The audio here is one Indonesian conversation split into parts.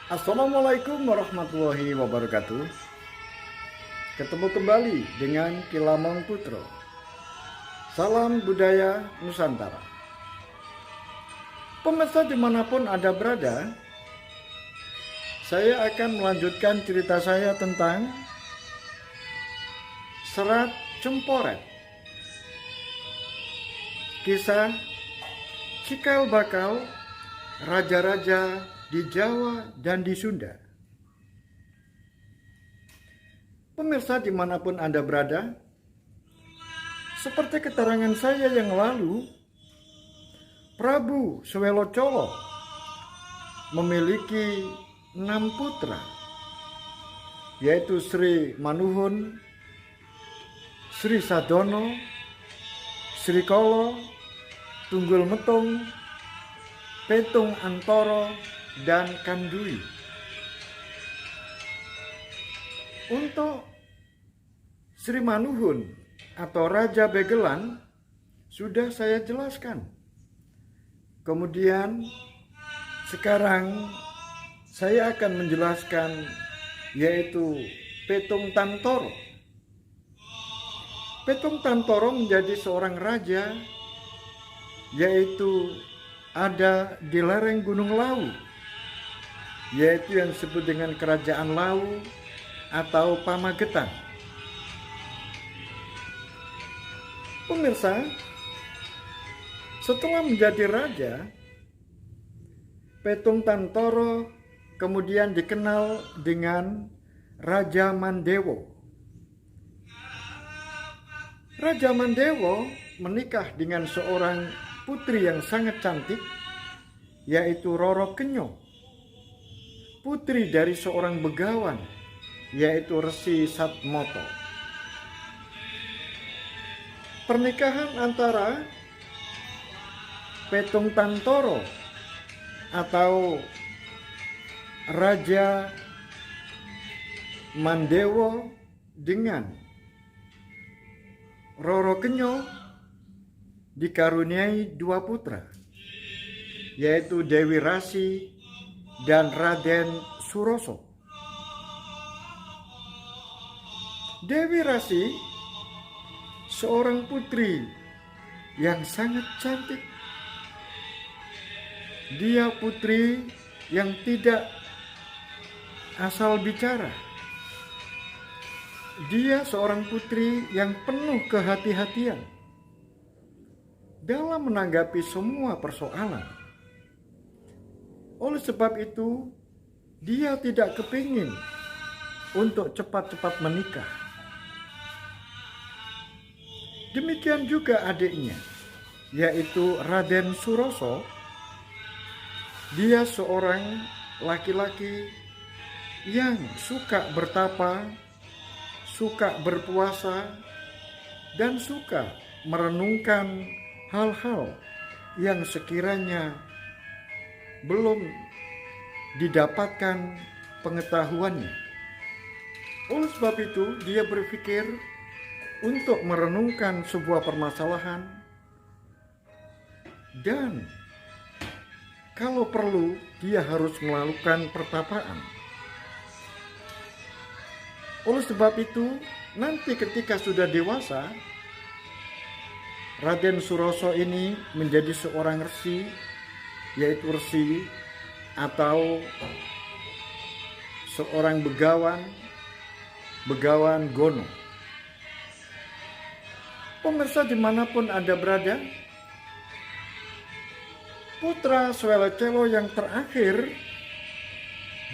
Assalamualaikum warahmatullahi wabarakatuh. Ketemu kembali dengan Kilamong Putro. Salam budaya Nusantara. Pemirsa dimanapun Anda berada, saya akan melanjutkan cerita saya tentang Serat Cemporet. Kisah cikal bakal raja-raja di Jawa dan di Sunda. Pemirsa dimanapun Anda berada, seperti keterangan saya yang lalu, Prabu Swelocolo memiliki 6 putra, yaitu Sri Manuhun, Sri Sadono, Sri Kolo, Tunggul Metung, Petung Antoro, dan Kandui. Untuk Sri Manuhun atau Raja Begelan sudah saya jelaskan. Kemudian sekarang saya akan menjelaskan yaitu Petung Tantoro. Petung Tantoro menjadi seorang raja yaitu ada di lereng Gunung Lawu, yaitu yang disebut dengan Kerajaan Lawu atau Pamagetan. Pemirsa, setelah menjadi raja, Petung Tantoro kemudian dikenal dengan Raja Mandewo. Raja Mandewo menikah dengan seorang putri yang sangat cantik, yaitu Roro Kenyo, putri dari seorang begawan, yaitu Resi Satmoto. Pernikahan antara Petung Tantoro atau Raja Mandewo dengan Roro Kenyo dikaruniai 2 putra, yaitu Dewi Rasi dan Raden Suroso. Dewi Rasi seorang putri yang sangat cantik. Dia putri yang tidak asal bicara. Dia seorang putri yang penuh kehati-hatian dalam menanggapi semua persoalan. Oleh sebab itu, dia tidak kepingin untuk cepat-cepat menikah. Demikian juga adiknya, yaitu Raden Suroso. Dia seorang laki-laki yang suka bertapa, suka berpuasa, dan suka merenungkan hal-hal yang sekiranya belum didapatkan pengetahuannya. Oleh sebab itu, dia berpikir untuk merenungkan sebuah permasalahan dan kalau perlu dia harus melakukan pertapaan. Oleh sebab itu, nanti ketika sudah dewasa, Raden Suroso ini menjadi seorang resi, yaitu resi atau seorang begawan Gono. Pemirsa dimanapun Anda berada, putra Swelocolo yang terakhir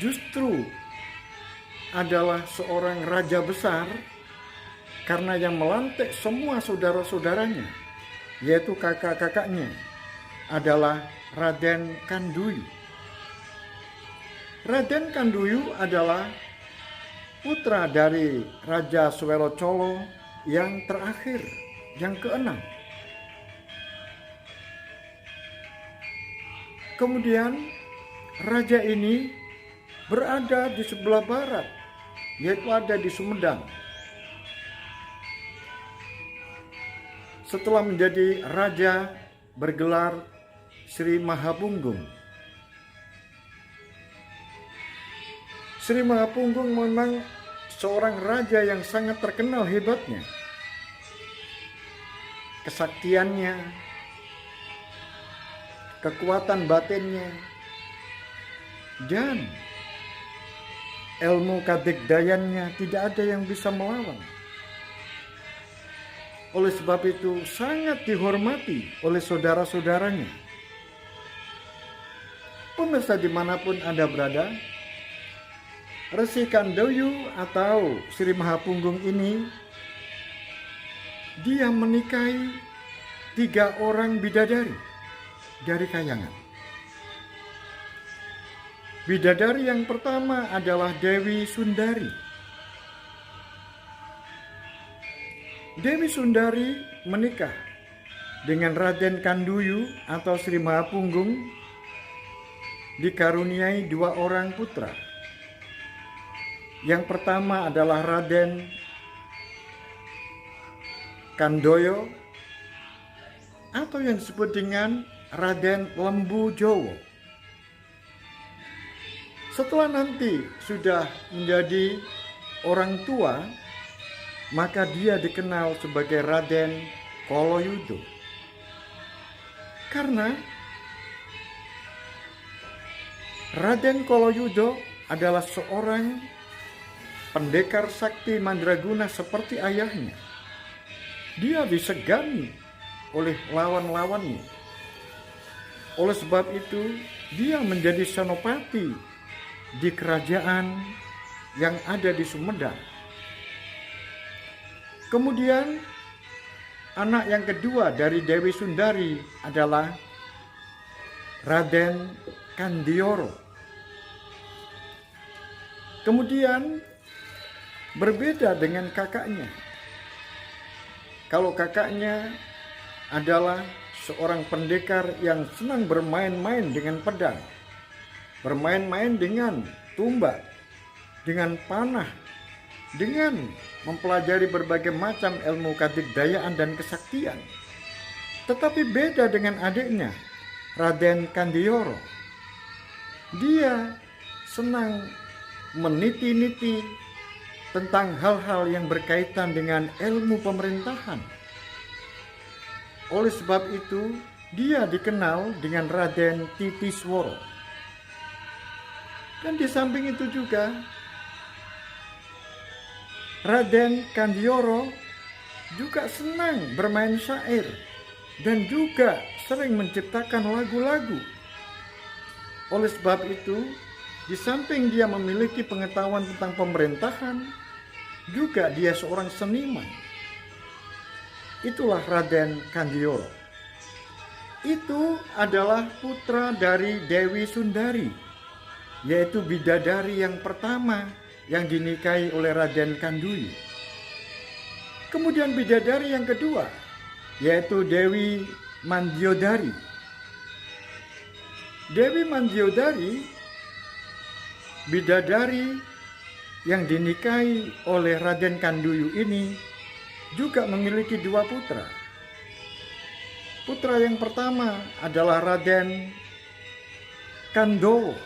justru adalah seorang raja besar karena yang melantik semua saudara-saudaranya, yaitu kakak-kakaknya, adalah Raden Kandui. Raden Kandui adalah putra dari Raja Swelocolo yang terakhir, yang keenam. Kemudian raja ini berada di sebelah barat, yaitu ada di Sumedang. Setelah menjadi raja bergelar Sri Mahapunggung. Sri Mahapunggung memang seorang raja yang sangat terkenal hebatnya. Kesaktiannya, kekuatan batinnya, dan ilmu kadigdayannya tidak ada yang bisa melawan. Oleh sebab itu sangat dihormati oleh saudara-saudaranya. Pemirsa dimanapun Anda berada, Resi Kandoyo atau Sri Mahapunggung ini, dia menikahi 3 orang bidadari dari kayangan. Bidadari yang pertama adalah Dewi Sundari. Dewi Sundari menikah dengan Raden Kandoyo atau Sri Mahapunggung, dikaruniai 2 orang putra. Yang pertama adalah Raden Kandoyo atau yang disebut dengan Raden Lembu Jowo. Setelah nanti sudah menjadi orang tua, maka dia dikenal sebagai Raden Koloyudo. Karena Raden Koloyudo adalah seorang pendekar sakti mandraguna seperti ayahnya. Dia disegani oleh lawan-lawannya. Oleh sebab itu, dia menjadi senopati di kerajaan yang ada di Sumedang. Kemudian, anak yang kedua dari Dewi Sundari adalah Raden Kandioro. Kemudian, berbeda dengan kakaknya. Kalau kakaknya adalah seorang pendekar yang senang bermain-main dengan pedang, bermain-main dengan tumbak, dengan panah, dengan mempelajari berbagai macam ilmu kadigdayaan dan kesaktian. Tetapi beda dengan adiknya, Raden Kandioro. Dia senang meniti-niti tentang hal-hal yang berkaitan dengan ilmu pemerintahan. Oleh sebab itu, dia dikenal dengan Raden Titisworo. Dan di samping itu juga, Raden Kandioro juga senang bermain syair dan juga sering menciptakan lagu-lagu. Oleh sebab itu, di samping dia memiliki pengetahuan tentang pemerintahan, juga dia seorang seniman. Itulah Raden Kandioro. Itu adalah putra dari Dewi Sundari, yaitu bidadari yang pertama yang dinikahi oleh Raden Kandoyo. Kemudian bidadari yang kedua, yaitu Dewi Mandyodari. Dewi Mandyodari, bidadari yang dinikahi oleh Raden Kandoyo ini juga memiliki 2 putra. Putra yang pertama adalah Raden Kandowo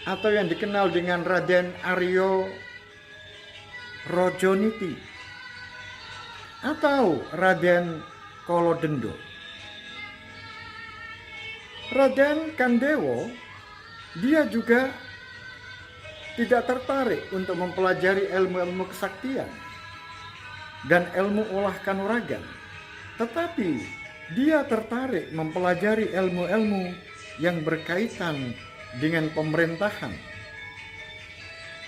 atau yang dikenal dengan Raden Aryo Rojoniti atau Raden Kolodendo. Raden Kandewo, dia juga tidak tertarik untuk mempelajari ilmu-ilmu kesaktian dan ilmu olah kanuragan, tetapi dia tertarik mempelajari ilmu-ilmu yang berkaitan dengan pemerintahan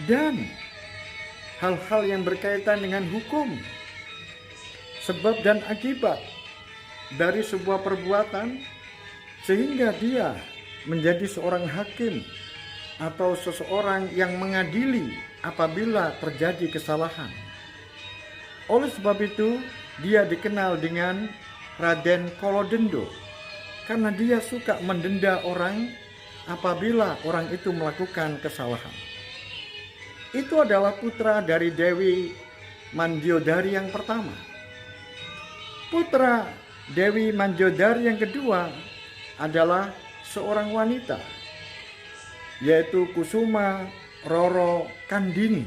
dan hal-hal yang berkaitan dengan hukum, sebab dan akibat dari sebuah perbuatan, sehingga dia menjadi seorang hakim atau seseorang yang mengadili apabila terjadi kesalahan. Oleh sebab itu, dia dikenal dengan Raden Kolodendo karena dia suka mendenda orang apabila orang itu melakukan kesalahan. Itu adalah putra dari Dewi Mandyodari yang pertama. Putra Dewi Mandyodari yang kedua adalah seorang wanita yaitu Kusuma Roro Kandini.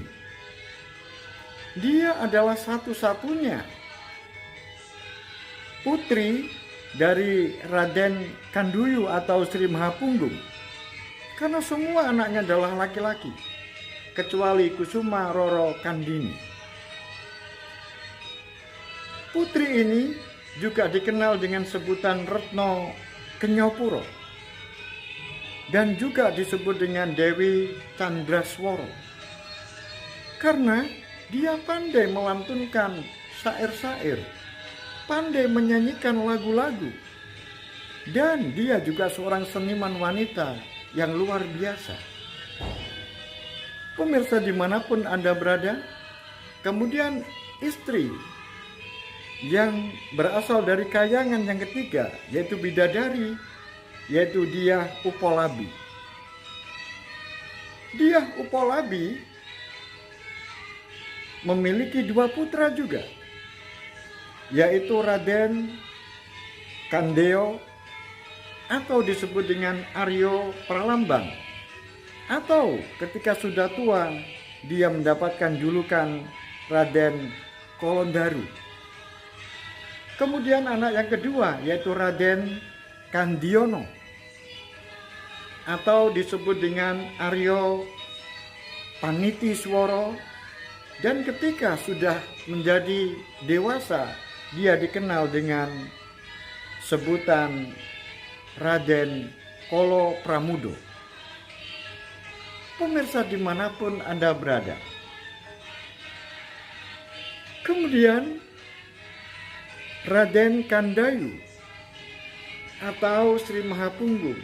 Dia adalah satu-satunya putri dari Raden Kanduyu atau Sri Mahapunggung, karena semua anaknya adalah laki-laki kecuali Kusuma Roro Kandini. Putri ini juga dikenal dengan sebutan Retno Kenyopuro dan juga disebut dengan Dewi Candraswara karena dia pandai melantunkan syair-syair, pandai menyanyikan lagu-lagu, dan dia juga seorang seniman wanita yang luar biasa. Pemirsa dimanapun Anda berada, kemudian istri yang berasal dari kayangan yang ketiga, yaitu bidadari, yaitu Dyah Upalabi. Dyah Upalabi memiliki dua putra juga, yaitu Raden Kandeo atau disebut dengan Aryo Pralambang, atau ketika sudah tua dia mendapatkan julukan Raden Kolondaru. Kemudian anak yang kedua yaitu Raden Kandiono atau disebut dengan Aryo Panitiswara, dan ketika sudah menjadi dewasa dia dikenal dengan sebutan Raden Kolo Pramudo. Pemirsa dimanapun Anda berada, kemudian Raden Kandayu atau Sri Mahapunggung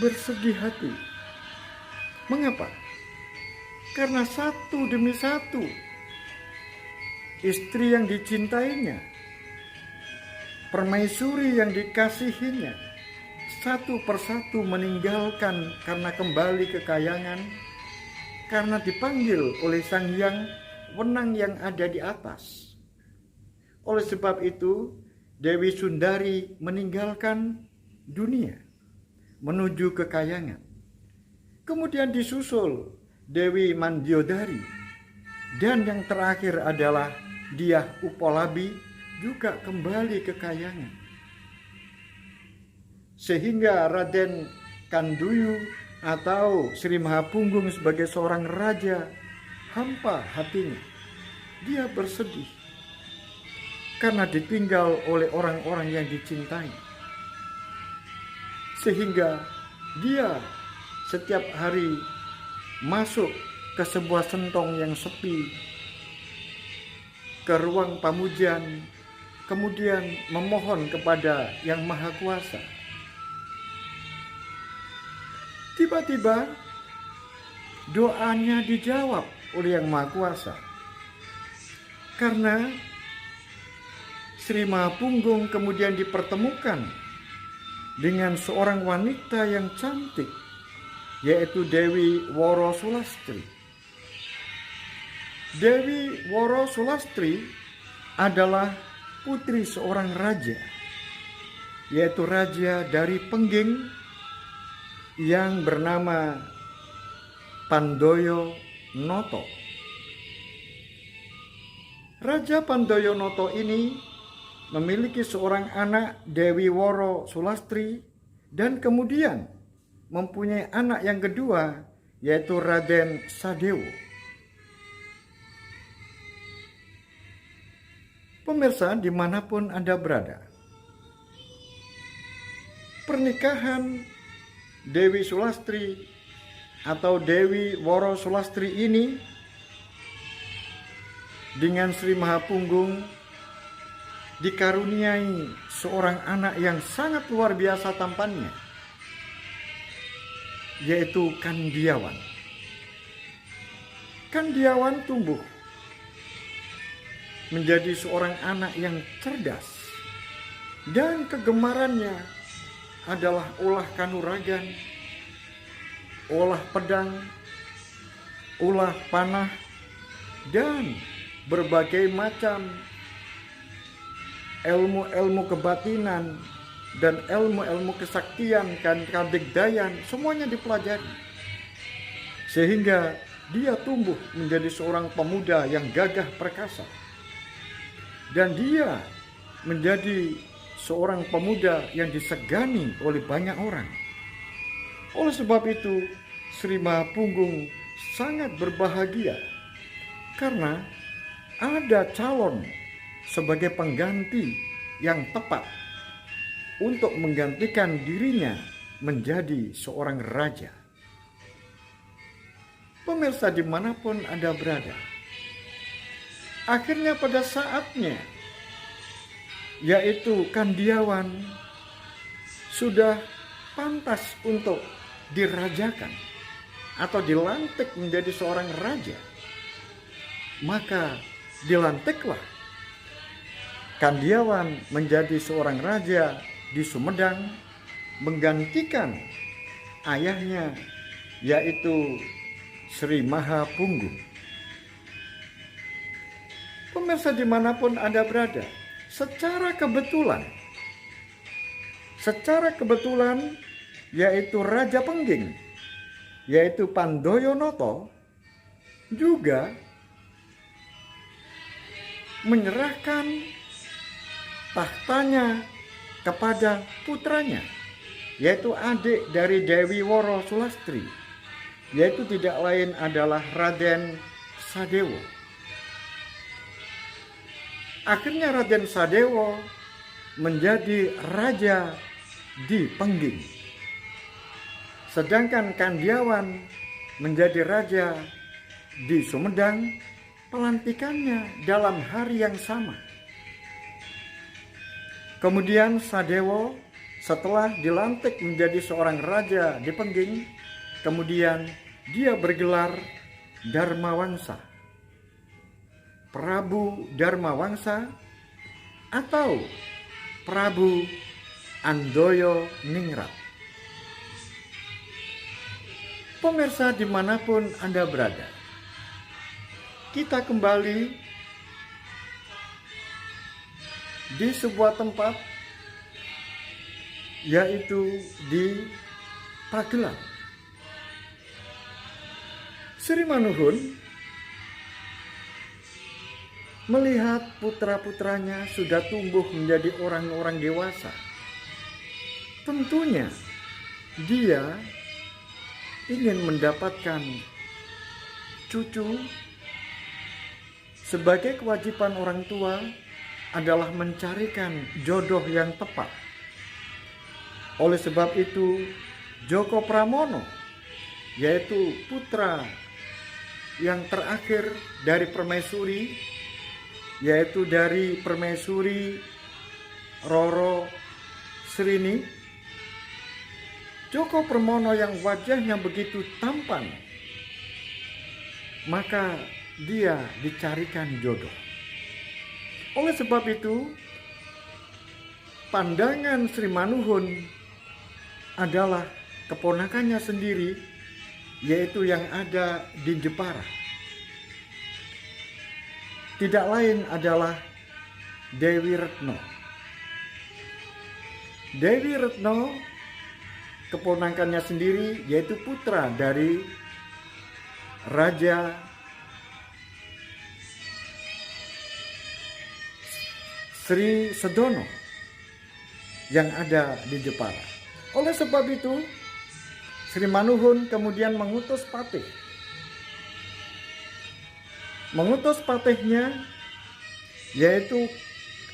bersedih hati. Mengapa? Karena satu demi satu istri yang dicintainya, permaisuri yang dikasihinya, satu persatu meninggalkan karena kembali ke kayangan, karena dipanggil oleh Sang Hyang Wenang yang ada di atas. Oleh sebab itu, Dewi Sundari meninggalkan dunia menuju ke kayangan. Kemudian disusul Dewi Mandyodari, dan yang terakhir adalah Dyah Upalabi juga kembali ke kayangan. Sehingga Raden Kanduyu atau Sri Mahapunggung sebagai seorang raja hampa hatinya. Dia bersedih karena ditinggal oleh orang-orang yang dicintai. Sehingga dia setiap hari masuk ke sebuah sentong yang sepi, ke ruang pamujan, kemudian memohon kepada Yang Maha Kuasa. Tiba-tiba doanya dijawab oleh Yang Maha Kuasa, karena Sri Mahapunggung kemudian dipertemukan dengan seorang wanita yang cantik, yaitu Dewi Woro Sulastri. Dewi Woro Sulastri adalah putri seorang raja, yaitu raja dari Pengging yang bernama Pandoyo Noto. Raja Pandoyo Noto ini memiliki seorang anak, Dewi Woro Sulastri, dan kemudian mempunyai anak yang kedua, yaitu Raden Sadewo. Pemirsa dimanapun Anda berada, pernikahan Dewi Sulastri atau Dewi Woro Sulastri ini dengan Sri Mahapunggung dikaruniai seorang anak yang sangat luar biasa tampannya, yaitu Kandiawan. Kandiawan tumbuh menjadi seorang anak yang cerdas, dan kegemarannya adalah olah kanuragan, olah pedang, olah panah, dan berbagai macam ilmu-ilmu kebatinan dan ilmu-ilmu kesaktian dan kabegdayan semuanya dipelajari. Sehingga dia tumbuh menjadi seorang pemuda yang gagah perkasa. Dan dia menjadi seorang pemuda yang disegani oleh banyak orang. Oleh sebab itu, Sri Mahapunggung sangat berbahagia karena ada calon sebagai pengganti yang tepat untuk menggantikan dirinya menjadi seorang raja. Pemirsa dimanapun Anda berada, akhirnya pada saatnya, yaitu Kandiawan sudah pantas untuk dirajakan atau dilantik menjadi seorang raja, maka dilantiklah Kandiawan menjadi seorang raja di Sumedang, menggantikan ayahnya, yaitu Sri Mahapunggung. Pemirsa dimanapun Anda berada, secara kebetulan, yaitu Raja Pengging, yaitu Pandoyonoto, juga menyerahkan tahtanya kepada putranya, yaitu adik dari Dewi Woro Sulastri, yaitu tidak lain adalah Raden Sadewo. Akhirnya Raden Sadewo menjadi raja di Pengging, sedangkan Kandiawan menjadi raja di Sumedang, pelantikannya dalam hari yang sama. Kemudian Sadewo setelah dilantik menjadi seorang raja di Pengging, kemudian dia bergelar Dharmawangsa, Prabu Dharmawangsa atau Prabu Andoyo Ningrat. Pemirsa dimanapun Anda berada, kita kembali di sebuah tempat, yaitu di Pagelang. Sri Manuhun melihat putra-putranya sudah tumbuh menjadi orang-orang dewasa. Tentunya dia ingin mendapatkan cucu. Sebagai kewajiban orang tua adalah mencarikan jodoh yang tepat. Oleh sebab itu, Joko Pramono, yaitu putra yang terakhir dari permaisuri, yaitu dari permaisuri Roro Srini, Joko Pramono yang wajahnya begitu tampan, maka dia dicarikan jodoh. Oleh sebab itu, pandangan Sri Manuhun adalah keponakannya sendiri, yaitu yang ada di Jepara. Tidak lain adalah Dewi Retno. Dewi Retno, keponakannya sendiri, yaitu putra dari Raja Sri Sedono yang ada di Jepara. Oleh sebab itu, Sri Manuhun kemudian mengutus patih. Mengutus patihnya, yaitu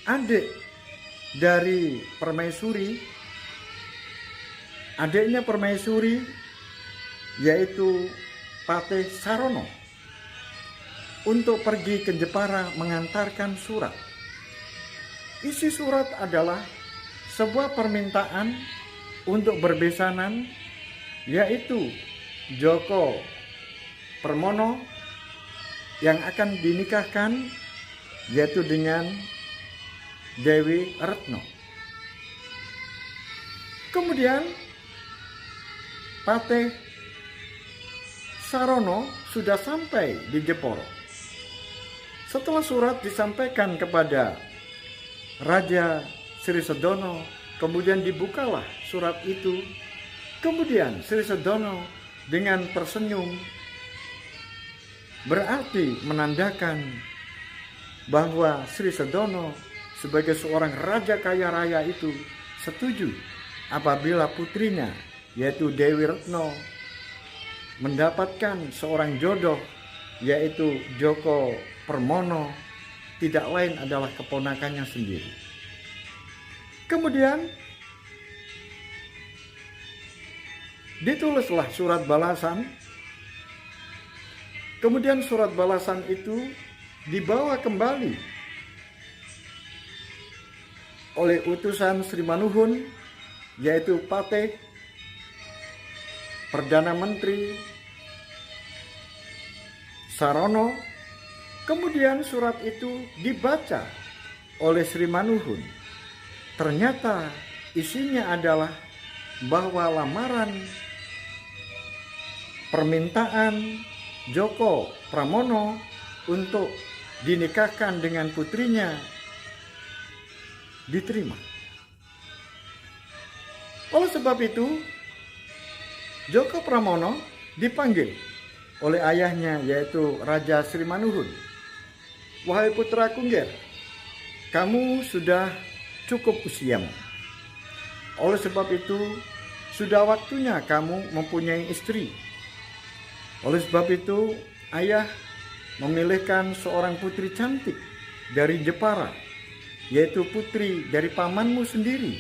adik dari permaisuri, adiknya permaisuri, yaitu Patih Sarono, untuk pergi ke Jepara mengantarkan surat. Isi surat adalah sebuah permintaan untuk berbesanan, yaitu Joko Pramono yang akan dinikahkan, yaitu dengan Dewi Retno. Kemudian Patih Sarono sudah sampai di Jepara. Setelah surat disampaikan kepada Raja Sri Sedono, Kemudian dibukalah surat itu. Kemudian Sri Sedono dengan tersenyum berarti menandakan bahwa Sri Sedono sebagai seorang raja kaya raya itu setuju apabila putrinya yaitu Dewi Retno mendapatkan seorang jodoh yaitu Djoko Pramono, tidak lain adalah keponakannya sendiri. Kemudian ditulislah surat balasan. Kemudian surat balasan itu dibawa kembali oleh utusan Sri Manuhun, yaitu Patih, Perdana Menteri Sarono. Kemudian surat itu dibaca oleh Sri Manuhun. Ternyata isinya adalah bahwa lamaran permintaan Djoko Pramono untuk dinikahkan dengan putrinya diterima. Oleh sebab itu, Djoko Pramono dipanggil oleh ayahnya yaitu Raja Sri Manuhun. Wahai putra Kungger, kamu sudah cukup usiamu. Oleh sebab itu, sudah waktunya kamu mempunyai istri. Oleh sebab itu, ayah memilihkan seorang putri cantik dari Jepara, yaitu putri dari pamanmu sendiri,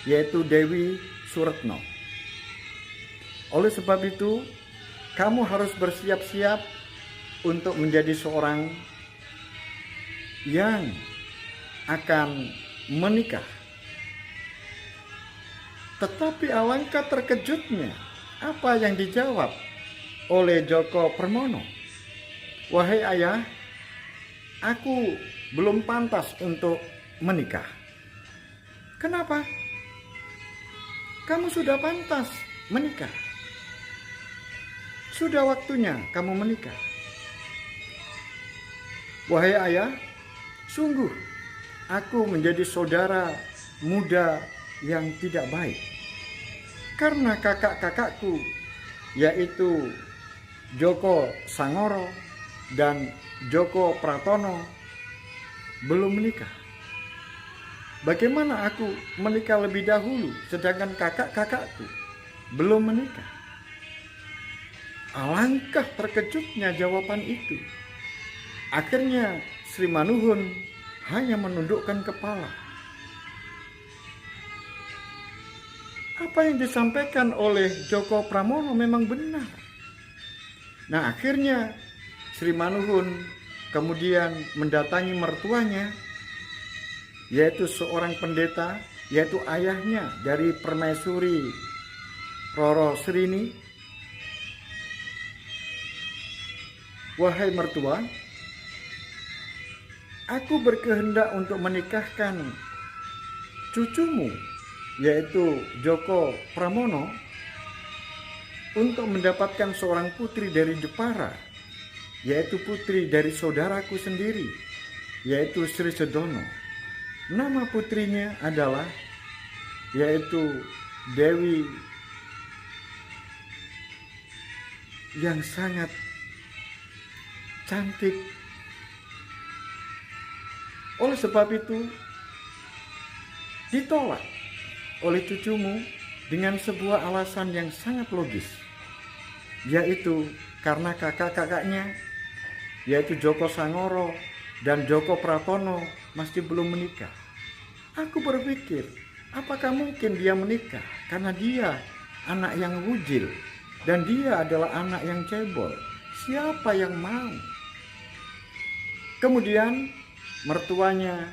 yaitu Dewi Suretno. Oleh sebab itu, kamu harus bersiap-siap untuk menjadi seorang yang akan menikah. Tetapi alangkah terkejutnya apa yang dijawab oleh Djoko Pramono. Wahai ayah, aku belum pantas untuk menikah. Kenapa? Kamu sudah pantas menikah. Sudah waktunya kamu menikah. Wahai ayah, sungguh aku menjadi saudara muda yang tidak baik. Karena kakak-kakakku yaitu Djoko Sangoro dan Djoko Pratono belum menikah. Bagaimana aku menikah lebih dahulu sedangkan kakak-kakakku belum menikah? Alangkah terkejutnya jawaban itu. Akhirnya Sri Manuhun hanya menundukkan kepala. Apa yang disampaikan oleh Djoko Pramono memang benar. Nah, akhirnya Sri Manuhun kemudian mendatangi mertuanya, yaitu seorang pendeta, yaitu ayahnya dari Permaisuri Roro Srini. Wahai mertua, aku berkehendak untuk menikahkan cucumu, yaitu Djoko Pramono, untuk mendapatkan seorang putri dari Jepara, yaitu putri dari saudaraku sendiri, yaitu Sri Sedono. Nama putrinya adalah yaitu Dewi yang sangat cantik. Oleh sebab itu ditolak oleh cucumu dengan sebuah alasan yang sangat logis, yaitu karena kakak-kakaknya yaitu Djoko Sangoro dan Djoko Pratono masih belum menikah. Aku berpikir, apakah mungkin dia menikah karena dia anak yang wujil dan dia adalah anak yang cebol? Siapa yang mau? Kemudian mertuanya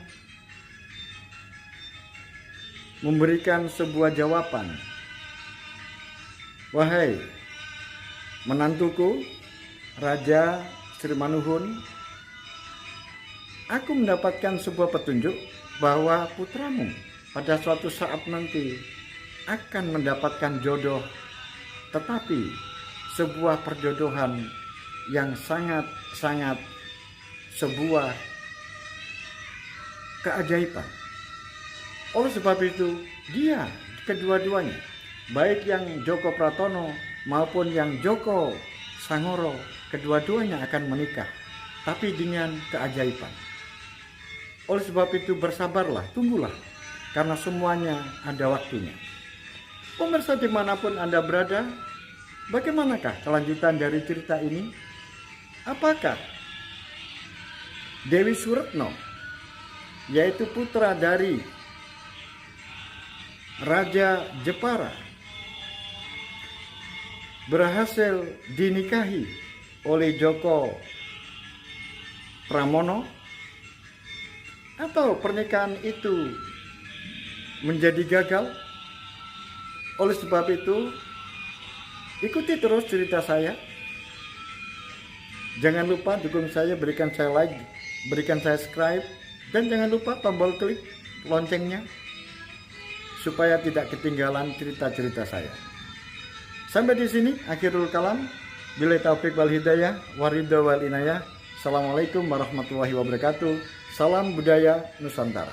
memberikan sebuah jawaban. Wahai menantuku, Raja Sri Manuhun, aku mendapatkan sebuah petunjuk bahwa putramu pada suatu saat nanti akan mendapatkan jodoh, tetapi sebuah perjodohan yang sangat-sangat sebuah keajaiban. Oleh sebab itu, dia kedua-duanya, baik yang Djoko Pratono maupun yang Djoko Sangoro, kedua-duanya akan menikah, tapi dengan keajaiban. Oleh sebab itu bersabarlah, tunggulah, karena semuanya ada waktunya. Pemirsa dimanapun Anda berada, bagaimanakah kelanjutan dari cerita ini? Apakah Dewi Suretno, yaitu putra dari Raja Jepara, berhasil dinikahi oleh Djoko Pramono, atau pernikahan itu menjadi gagal? Oleh sebab itu, ikuti terus cerita saya. Jangan lupa dukung saya, berikan saya like, berikan saya subscribe, dan jangan lupa tombol klik loncengnya supaya tidak ketinggalan cerita-cerita saya. Sampai di sini akhirul kalam. Billahi taufik wal hidayah, waridho wal inayah. Assalamualaikum warahmatullahi wabarakatuh. Salam budaya Nusantara.